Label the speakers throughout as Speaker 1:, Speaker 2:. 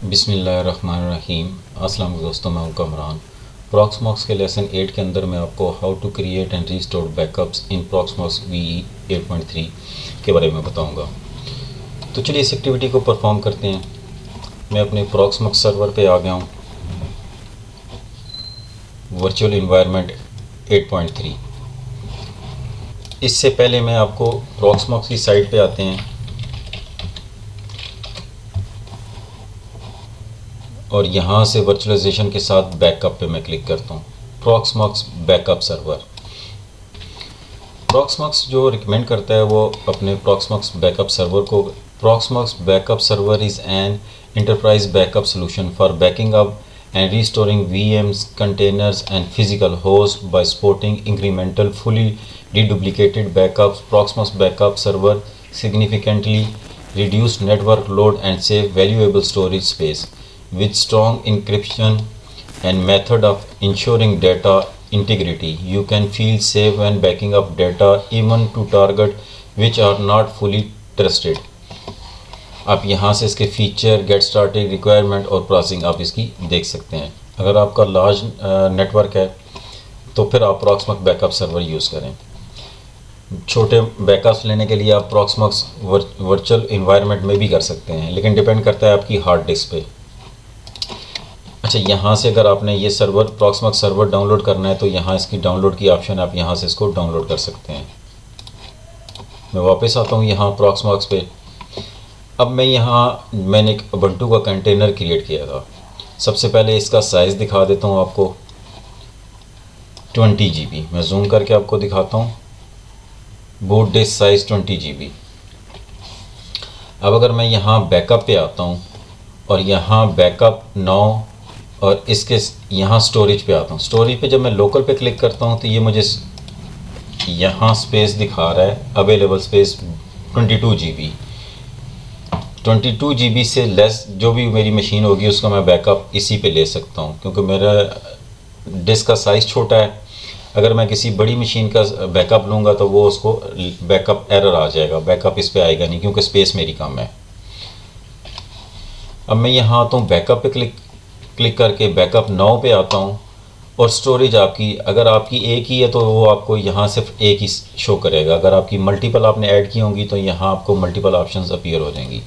Speaker 1: बिस्मिल्लाहिर्रहमानिर्रहीम। अस्सलाम वालेकुम दोस्तों, मैं हूं कमरान। प्रॉक्समॉक्स के लेसन 8 के अंदर मैं आपको how to create and restore backups in Proxmox V 8.3 के बारे में बताऊंगा। तो चलिए इस एक्टिविटी को परफॉर्म करते हैं। मैं अपने प्रॉक्समॉक्स सर्वर पे आ गया हूं, वर्चुअल इन्वायरमेंट 8.3। इससे पहले मैं आपको प्रॉक्समॉक्स की साइट पे आते हैं और यहाँ से वर्चुअलाइजेशन के साथ बैकअप पे मैं क्लिक करता हूँ। Proxmox backup server. प्रॉक्समॉक्स जो रिकमेंड करता है वो अपने प्रॉक्समॉक्स बैकअप सर्वर को, Proxmox backup server is an enterprise backup solution for backing up and restoring VMs, containers and physical hosts by supporting incremental fully deduplicated backups. Proxmox backup server significantly reduce network load and save valuable storage space with strong encryption and method of ensuring data integrity. You can feel safe when backing up data even to target which are not fully trusted. आप यहाँ से इसके feature, get started, requirement और processing आप इसकी देख सकते हैं। अगर आपका लार्ज नेटवर्क है तो फिर आप प्रॉक्समॉक्स बैकअप सर्वर यूज़ करें। छोटे बैकअप्स लेने के लिए आप प्रॉक्समॉक्स वर्चुअल इन्वायरमेंट में भी कर सकते हैं, लेकिन डिपेंड करता है आपकी हार्ड डिस्क पे। अच्छा, यहाँ से अगर आपने ये सर्वर प्रॉक्समॉक्स सर्वर डाउनलोड करना है तो यहाँ इसकी डाउनलोड की ऑप्शन, आप यहाँ से इसको डाउनलोड कर सकते हैं। मैं वापस आता हूँ यहाँ प्रॉक्समॉक्स पे। अब मैंने एक उबंटू का कंटेनर क्रिएट किया था। सबसे पहले इसका साइज़ दिखा देता हूँ आपको, 20 GB। मैं जूम करके आपको दिखाता हूँ। Boot disk size 20 GB। अब अगर मैं यहाँ बैकअप पे आता हूँ और यहाँ बैकअप नाउ और इसके यहाँ स्टोरेज पे आता हूँ। स्टोरेज पे जब मैं लोकल पे क्लिक करता हूँ तो ये मुझे यहाँ स्पेस दिखा रहा है, अवेलेबल स्पेस 22 GB। 22 GB से लेस जो भी मेरी मशीन होगी उसका मैं बैकअप इसी पे ले सकता हूँ, क्योंकि मेरा डिस्क का साइज़ छोटा है। अगर मैं किसी बड़ी मशीन का बैकअप लूँगा तो वो उसको बैकअप एरर आ जाएगा, बैकअप इस पे आएगा नहीं क्योंकि स्पेस मेरी कम है। अब मैं यहाँ आता हूँ बैकअप पे क्लिक करके बैकअप नाउ पे आता हूँ और स्टोरेज आपकी, अगर आपकी एक ही है तो वो आपको यहाँ सिर्फ एक ही शो करेगा। अगर आपकी मल्टीपल आपने ऐड की होंगी तो यहाँ आपको मल्टीपल ऑप्शंस अपीयर हो जाएंगी।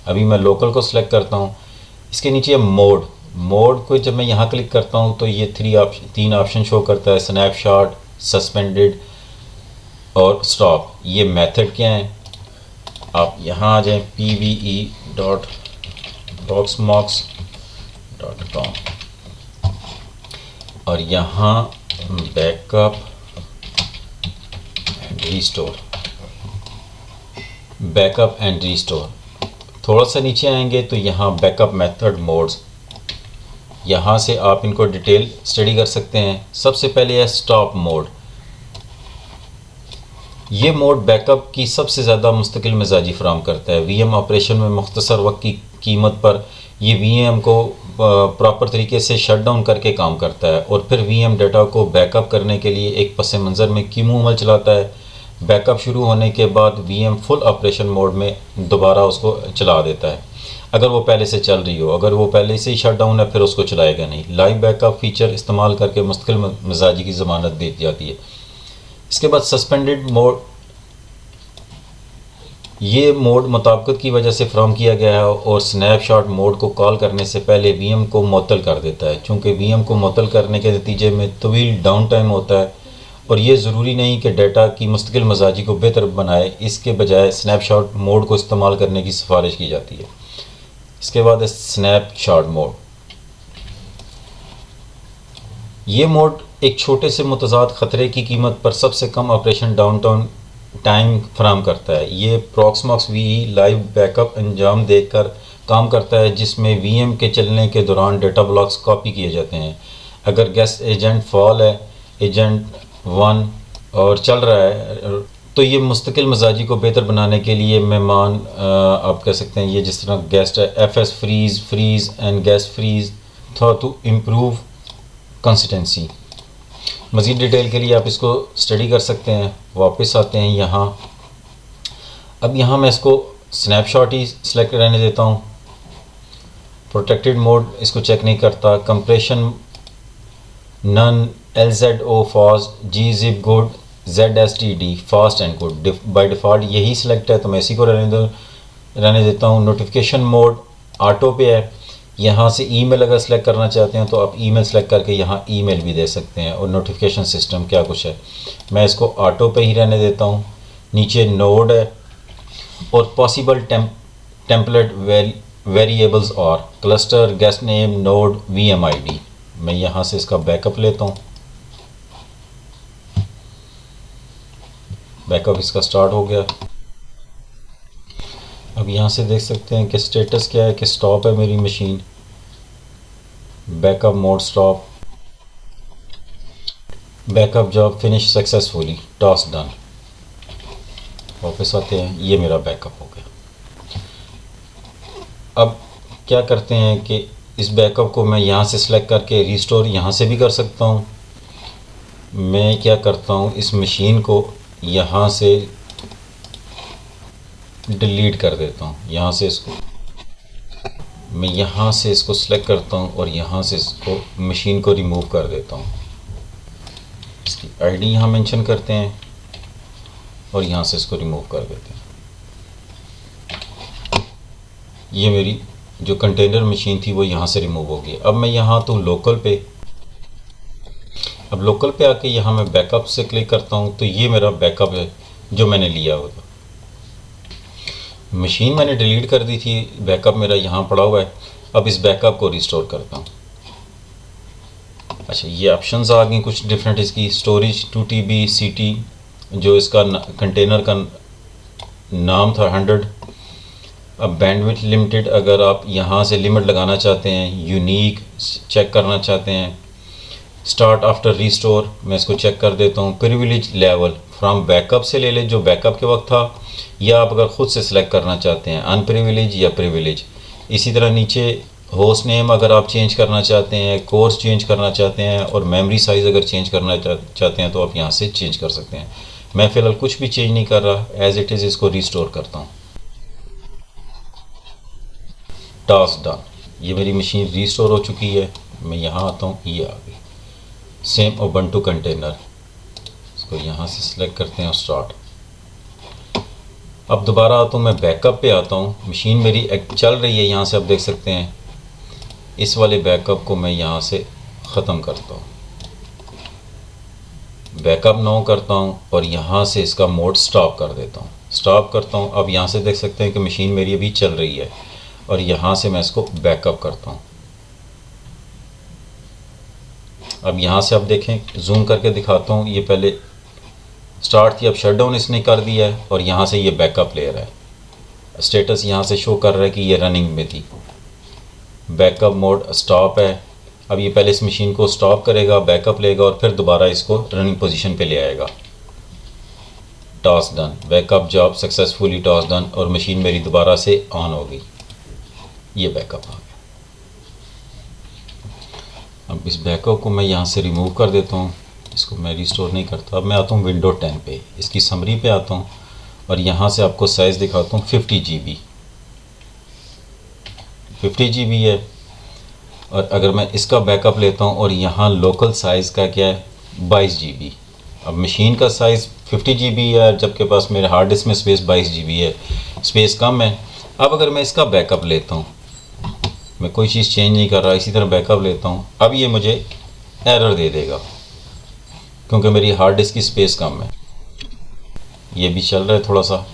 Speaker 1: अभी मैं लोकल को सिलेक्ट करता हूँ। इसके नीचे मोड को जब मैं यहाँ क्लिक करता हूँ तो ये तीन ऑप्शन शो करता है, स्नैपशॉट, सस्पेंडेड और स्टॉप। ये मेथड क्या है, आप यहाँ आ जाएँ pve.proxmox.com और यहाँ बैकअप एंड रीस्टोर। थोड़ा सा नीचे आएंगे तो यहाँ बैकअप मेथड मोड्स, यहाँ से आप इनको डिटेल स्टडी कर सकते हैं। सबसे पहले है स्टॉप मोड। ये मोड बैकअप की सबसे ज़्यादा मुस्तकिल मिजाजी फराहम करता है। वीएम ऑपरेशन में मुख्तसर वक्त की कीमत पर ये वीएम को प्रॉपर तरीके से शट डाउन करके काम करता है और फिर वीएम डाटा को बैकअप करने के लिए एक पस मंज़र में कीमो अमल चलाता है। बैकअप शुरू होने के बाद वीएम फुल ऑपरेशन मोड में दोबारा उसको चला देता है। अगर वो पहले से चल रही हो, अगर वो पहले से ही शट डाउन है फिर उसको चलाएगा नहीं। लाइव बैकअप फीचर इस्तेमाल करके मुस्तकिल मिजाजी की ज़मानत दी जाती है। इसके बाद सस्पेंडेड मोड, ये मोड मुताबिकत की वजह से फ्राहम किया गया है और स्नैपशॉट मोड को कॉल करने से पहले वीएम को मुअत्तल कर देता है। चूँकि वीएम को मुअत्तल करने के नतीजे में तवील डाउन टाइम होता है और ये ज़रूरी नहीं कि डाटा की मुस्तकिल मिजाजी को बेहतर बनाए, इसके बजाय स्नैपशॉट मोड को इस्तेमाल करने की सिफारिश की जाती है। इसके बाद है स्नैपशॉट मोड। ये मोड एक छोटे से मुतज़ाद ख़तरे की कीमत पर सबसे कम ऑपरेशन डाउन टाइम फराहम करता है। ये प्रॉक्समॉक्स वी लाइव बैकअप अंजाम देकर काम करता है, जिसमें वीएम के चलने के दौरान डेटा ब्लॉक्स कॉपी किए जाते हैं। अगर गेस्ट एजेंट फॉल है, एजेंट 1 और चल रहा है तो ये मुस्तकिल मिजाजी को बेहतर बनाने के लिए मेहमान आप कह सकते हैं, ये जिस तरह गेस्ट है, FS freeze and guest freeze to improve consistency. मज़ीद डिटेल के लिए आप इसको स्टडी कर सकते हैं। वापस आते हैं यहाँ। अब यहाँ मैं इसको स्नैपशॉट ही सिलेक्ट रहने देता हूँ। प्रोटेक्टेड मोड इसको चेक नहीं करता, compression none, LZO fast, G zip good, ZSTD fast and good by default यही सिलेक्ट है तो मैं इसी को रहने देता हूँ। नोटिफिकेशन मोड ऑटो पे है, यहाँ से ईमेल अगर सेलेक्ट करना चाहते हैं तो आप ईमेल सेलेक्ट करके यहाँ ईमेल भी दे सकते हैं। और नोटिफिकेशन सिस्टम क्या कुछ है, मैं इसको ऑटो पे ही रहने देता हूँ। नीचे नोड है और पॉसिबल टेम्पलेट वेरिएबल्स और cluster, guest name, node, VMID। मैं यहाँ से इसका बैकअप लेता हूँ। बैकअप इसका स्टार्ट हो गया। अब यहाँ से देख सकते हैं कि स्टेटस क्या है कि स्टॉप है मेरी machine, backup mode stop, backup job finish successfully, task done. वापस आते हैं, ये मेरा बैकअप हो गया। अब क्या करते हैं कि इस बैकअप को मैं यहाँ से सिलेक्ट करके रिस्टोर यहाँ से भी कर सकता हूँ। मैं क्या करता हूँ, इस मशीन को यहाँ से डिलीट कर देता हूँ। यहाँ से इसको मैं यहाँ से इसको सिलेक्ट करता हूँ और यहाँ से इसको मशीन को रिमूव कर देता हूँ। इसकी आईडी यहाँ मेंशन करते हैं और यहाँ से इसको रिमूव कर देते हैं। ये मेरी जो कंटेनर मशीन थी वो यहाँ से रिमूव हो गई। अब मैं यहाँ तो लोकल पे, अब लोकल पे आके यहाँ मैं बैकअप से क्लिक करता हूँ तो ये मेरा बैकअप है जो मैंने लिया हुआ था। मशीन मैंने डिलीट कर दी थी, बैकअप मेरा यहाँ पड़ा हुआ है। अब इस बैकअप को रिस्टोर करता हूँ। अच्छा, ये ऑप्शंस आ गई कुछ डिफरेंट इसकी। स्टोरेज 2 TB CT, जो इसका कंटेनर का नाम था 100। अब बैंडविड्थ लिमिटेड, अगर आप यहाँ से लिमिट लगाना चाहते हैं, यूनिक चेक करना चाहते हैं। स्टार्ट आफ्टर रिस्टोर, मैं इसको चेक कर देता हूँ। प्रिविलेज लेवल फ्रॉम बैकअप से ले ले जो बैकअप के वक्त था, या आप अगर ख़ुद से सिलेक्ट करना चाहते हैं अनप्रिविलेज या प्रिविलेज। इसी तरह नीचे होस्ट नेम अगर आप चेंज करना चाहते हैं, कोर्स चेंज करना चाहते हैं, और मेमोरी साइज़ अगर चेंज करना चाहते हैं तो आप यहाँ से चेंज कर सकते हैं। मैं फ़िलहाल कुछ भी चेंज नहीं कर रहा, एज इट इज़ इसको रिस्टोर करता हूँ। टास्क डन, ये मेरी मशीन रिस्टोर हो चुकी है। मैं यहाँ आता हूँ, ये आ गई सेम उबंटू कंटेनर। इसको यहाँ से सिलेक्ट करते हैं और स्टार्ट। अब दोबारा आता हूँ, मैं बैकअप पे आता हूँ। मशीन मेरी चल रही है, यहाँ से आप देख सकते हैं। इस वाले बैकअप को मैं यहाँ से ख़त्म करता हूँ, बैकअप नो करता हूँ और यहाँ से इसका मोड स्टॉप कर देता हूँ। स्टॉप करता हूँ। अब यहाँ से देख सकते हैं कि मशीन मेरी अभी चल रही है और यहाँ से मैं इसको बैकअप करता हूँ। अब यहाँ से आप देखें, जूम करके दिखाता हूँ। ये पहले स्टार्ट थी, अब शट डाउन इसने कर दिया है और यहाँ से ये बैकअप ले रहा है। स्टेटस यहाँ से शो कर रहा है कि ये रनिंग में थी। बैकअप मोड स्टॉप है। अब ये पहले इस मशीन को स्टॉप करेगा, बैकअप लेगा और फिर दोबारा इसको रनिंग पोजीशन पे ले आएगा। Task done, backup job successfully task done, और मशीन मेरी दोबारा से ऑन हो गई। ये बैकअप आ गया। अब इस बैकअप को मैं यहाँ से रिमूव कर देता हूँ, इसको मैं रिस्टोर नहीं करता। अब मैं आता हूँ विंडो 10 पे, इसकी समरी पे आता हूँ और यहाँ से आपको साइज़ दिखाता हूँ। 50 GB है। और अगर मैं इसका बैकअप लेता हूँ और यहाँ लोकल साइज़ का क्या है 22 GB। अब मशीन का साइज़ 50 GB है, जबकि पास मेरे हार्ड डिस्क में स्पेस 22 GB है, स्पेस कम है। अब अगर मैं इसका बैकअप लेता हूँ, मैं कोई चीज़ चेंज नहीं कर रहा, इसी तरह बैकअप लेता हूँ, अब ये मुझे एरर दे देगा क्योंकि मेरी हार्ड डिस्क की स्पेस कम है। ये भी चल रहा है थोड़ा सा।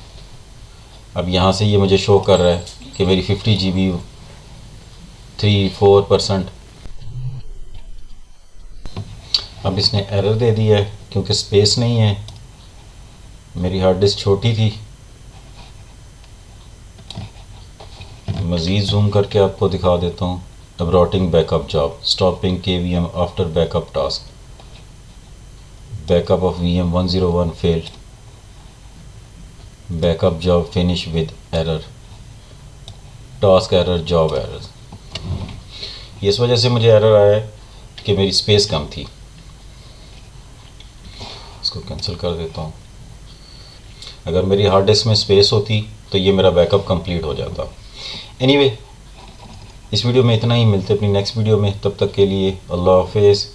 Speaker 1: अब यहाँ से ये मुझे शो कर रहा है कि मेरी 50 GB 3-4%। अब इसने एरर दे दिया है क्योंकि स्पेस नहीं है, मेरी हार्ड डिस्क छोटी थी। मज़ीद जूम करके आपको दिखा देता हूँ। Aborting backup job, stopping KVM after backup task, backup of VM 101 failed, backup job finish with error, task error, job error. इस वजह से मुझे एरर आया है कि मेरी स्पेस कम थी। इसको कैंसिल कर देता हूँ। अगर मेरी हार्ड डिस्क में स्पेस होती तो ये मेरा बैकअप कंप्लीट हो जाता। एनीवे, इस वीडियो में इतना ही, मिलते हैं अपनी नेक्स्ट वीडियो में, तब तक के लिए अल्लाह हाफिज़।